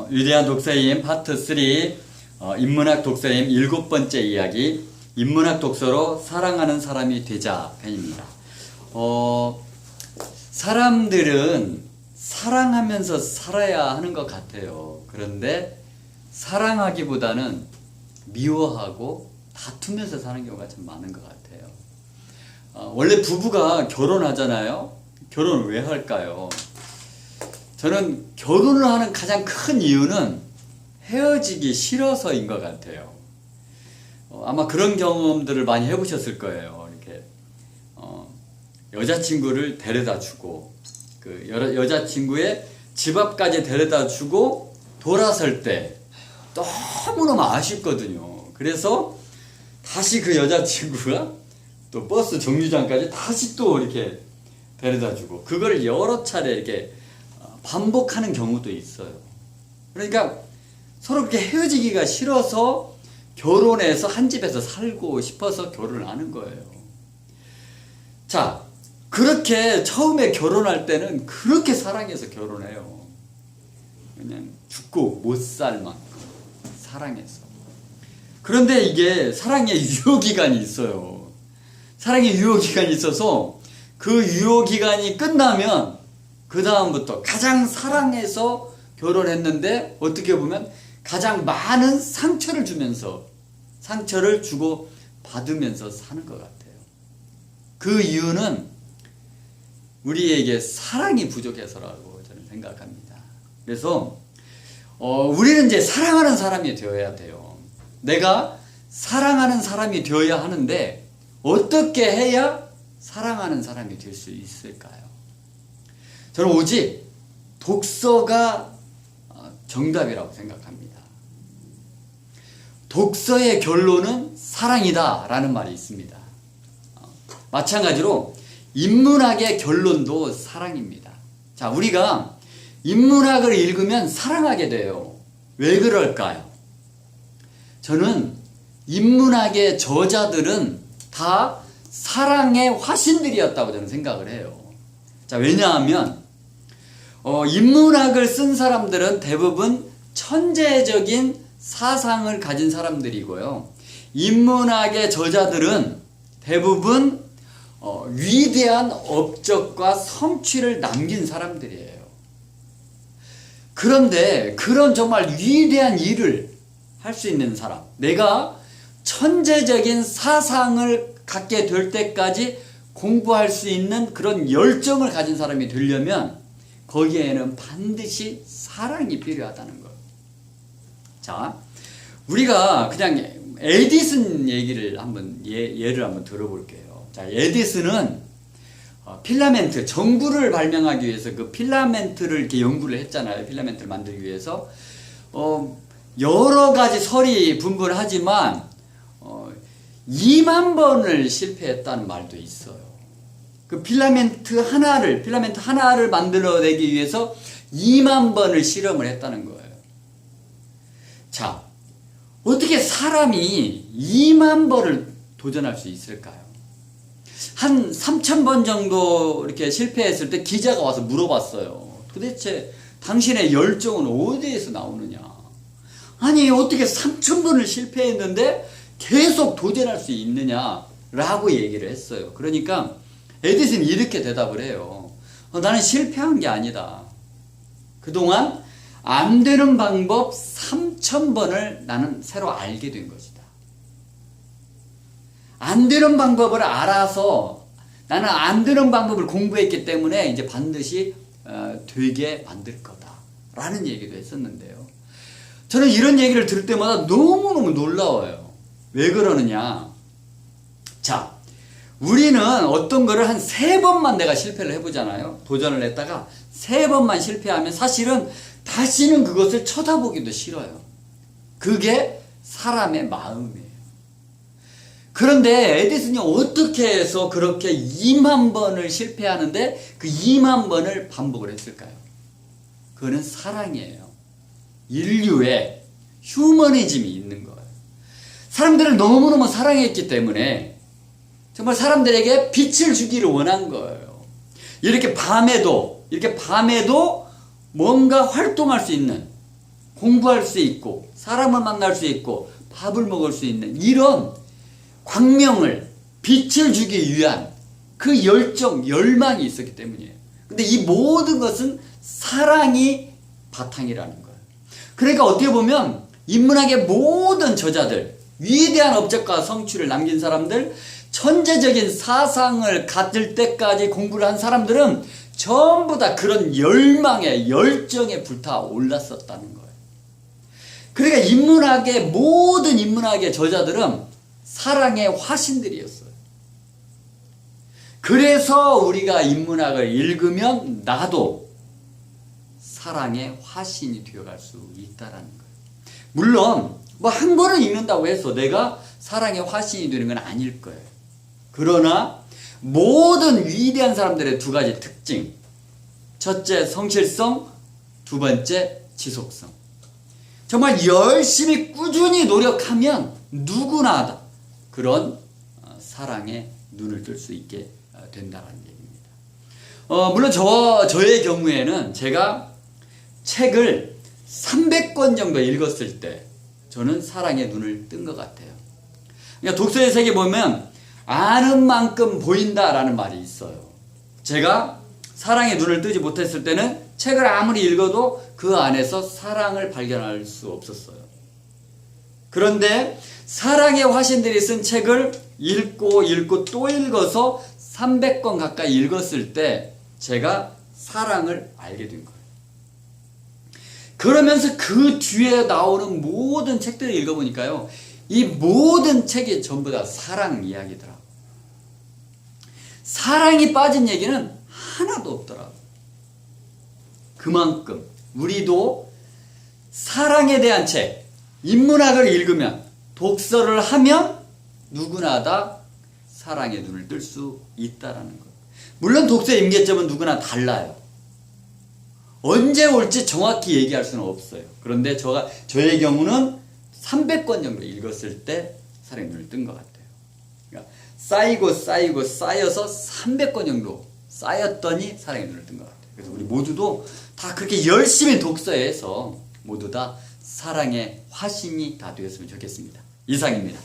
위대한 독서임 파트 3 인문학 독서임 7번째 이야기 인문학 독서로 사랑하는 사람이 되자 편입니다. 사람들은 사랑하면서 살아야 하는 것 같아요. 그런데 사랑하기보다는 미워하고 다투면서 사는 경우가 참 많은 것 같아요. 원래 부부가 결혼하잖아요. 결혼을 왜 할까요? 저는 결혼을 하는 가장 큰 이유는 헤어지기 싫어서인 것 같아요. 아마 그런 경험들을 많이 해보셨을 거예요. 이렇게 여자친구를 데려다 주고 그 여자친구의 집 앞까지 데려다 주고 돌아설 때 너무너무 아쉽거든요. 그래서 다시 그 여자친구가 또 버스 정류장까지 다시 또 이렇게 데려다 주고 그걸 여러 차례 이렇게 반복하는 경우도 있어요. 그러니까 서로 그렇게 헤어지기가 싫어서 결혼해서 한 집에서 살고 싶어서 결혼을 하는 거예요. 자, 그렇게 처음에 결혼할 때는 그렇게 사랑해서 결혼해요. 그냥 죽고 못 살 만큼 사랑해서. 그런데 이게 사랑의 유효기간이 있어요. 사랑의 유효기간이 있어서 그 유효기간이 끝나면 그 다음부터 가장 사랑해서 결혼했는데 어떻게 보면 가장 많은 상처를 주면서 상처를 주고 받으면서 사는 것 같아요. 그 이유는 우리에게 사랑이 부족해서라고 저는 생각합니다. 그래서 우리는 이제 사랑하는 사람이 되어야 돼요. 내가 사랑하는 사람이 되어야 하는데 어떻게 해야 사랑하는 사람이 될 수 있을까요? 저는 오직 독서가 정답이라고 생각합니다. 독서의 결론은 사랑이다 라는 말이 있습니다. 마찬가지로 인문학의 결론도 사랑입니다. 자, 우리가 인문학을 읽으면 사랑하게 돼요. 왜 그럴까요? 저는 인문학의 저자들은 다 사랑의 화신들이었다고 저는 생각을 해요. 자, 왜냐하면 인문학을 쓴 사람들은 대부분 천재적인 사상을 가진 사람들이고요. 인문학의 저자들은 대부분 위대한 업적과 성취를 남긴 사람들이에요. 그런데 그런 정말 위대한 일을 할 수 있는 사람, 내가 천재적인 사상을 갖게 될 때까지 공부할 수 있는 그런 열정을 가진 사람이 되려면 거기에는 반드시 사랑이 필요하다는 거예요. 자, 우리가 그냥 에디슨 얘기를 예를 한번 들어볼게요. 자, 에디슨은 필라멘트, 전구를 발명하기 위해서 그 필라멘트를 이렇게 연구를 했잖아요. 필라멘트를 만들기 위해서. 여러 가지 설이 분분하지만, 2만 번을 실패했다는 말도 있어요. 그 필라멘트 하나를 만들어내기 위해서 2만 번을 실험을 했다는 거예요. 자, 어떻게 사람이 2만 번을 도전할 수 있을까요? 한 3,000번 정도 이렇게 실패했을 때 기자가 와서 물어봤어요. 도대체 당신의 열정은 어디에서 나오느냐? 아니, 어떻게 3,000번을 실패했는데 계속 도전할 수 있느냐? 라고 얘기를 했어요. 그러니까 에디슨이 이렇게 대답을 해요. 나는 실패한 게 아니다. 그동안 안 되는 방법 3,000번을 나는 새로 알게 된 것이다. 안 되는 방법을 알아서 나는 안 되는 방법을 공부했기 때문에 이제 반드시 되게 만들 거다. 라는 얘기도 했었는데요. 저는 이런 얘기를 들을 때마다 너무너무 놀라워요. 왜 그러느냐. 자, 우리는 어떤 거를 한 3번만 내가 실패를 해보잖아요. 도전을 했다가 3번만 실패하면 사실은 다시는 그것을 쳐다보기도 싫어요. 그게 사람의 마음이에요. 그런데 에디슨이 어떻게 해서 그렇게 2만 번을 실패하는데 그 2만 번을 반복을 했을까요? 그거는 사랑이에요. 인류의 휴머니즘이 있는 거예요. 사람들을 너무너무 사랑했기 때문에 정말 사람들에게 빛을 주기를 원한 거예요. 이렇게 밤에도 뭔가 활동할 수 있는 공부할 수 있고 사람을 만날 수 있고 밥을 먹을 수 있는 이런 광명을 빛을 주기 위한 그 열정, 열망이 있었기 때문이에요. 근데 이 모든 것은 사랑이 바탕이라는 거예요. 그러니까 어떻게 보면 인문학의 모든 저자들, 위대한 업적과 성취를 남긴 사람들, 천재적인 사상을 갖을 때까지 공부를 한 사람들은 전부 다 그런 열망에, 열정에 불타 올랐었다는 거예요. 그러니까 인문학의 모든 인문학의 저자들은 사랑의 화신들이었어요. 그래서 우리가 인문학을 읽으면 나도 사랑의 화신이 되어갈 수 있다라는 거예요. 물론 뭐 한 권을 읽는다고 해서 내가 사랑의 화신이 되는 건 아닐 거예요. 그러나 모든 위대한 사람들의 두 가지 특징, 첫째 성실성, 두 번째 지속성. 정말 열심히 꾸준히 노력하면 누구나 그런 사랑에 눈을 뜰 수 있게 된다는 얘기입니다. 물론 저의 경우에는 제가 책을 300권 정도 읽었을 때 저는 사랑에 눈을 뜬 것 같아요. 그러니까 독서의 세계 보면 아는 만큼 보인다라는 말이 있어요. 제가 사랑에 눈을 뜨지 못했을 때는 책을 아무리 읽어도 그 안에서 사랑을 발견할 수 없었어요. 그런데 사랑의 화신들이 쓴 책을 읽고 또 읽어서 300권 가까이 읽었을 때 제가 사랑을 알게 된 거예요. 그러면서 그 뒤에 나오는 모든 책들을 읽어보니까요, 이 모든 책이 전부 다 사랑 이야기더라고요. 사랑이 빠진 얘기는 하나도 없더라고요. 그만큼 우리도 사랑에 대한 책, 인문학을 읽으면, 독서를 하면 누구나 다 사랑의 눈을 뜰 수 있다라는 거예요. 물론 독서의 임계점은 누구나 달라요. 언제 올지 정확히 얘기할 수는 없어요. 그런데 저의 경우는 300권 정도 읽었을 때 사랑의 눈을 뜬 것 같아요. 그러니까 쌓여서 300권 정도 쌓였더니 사랑의 눈을 뜬 것 같아요. 그래서 우리 모두도 다 그렇게 열심히 독서해서 모두 다 사랑의 화신이 다 되었으면 좋겠습니다. 이상입니다.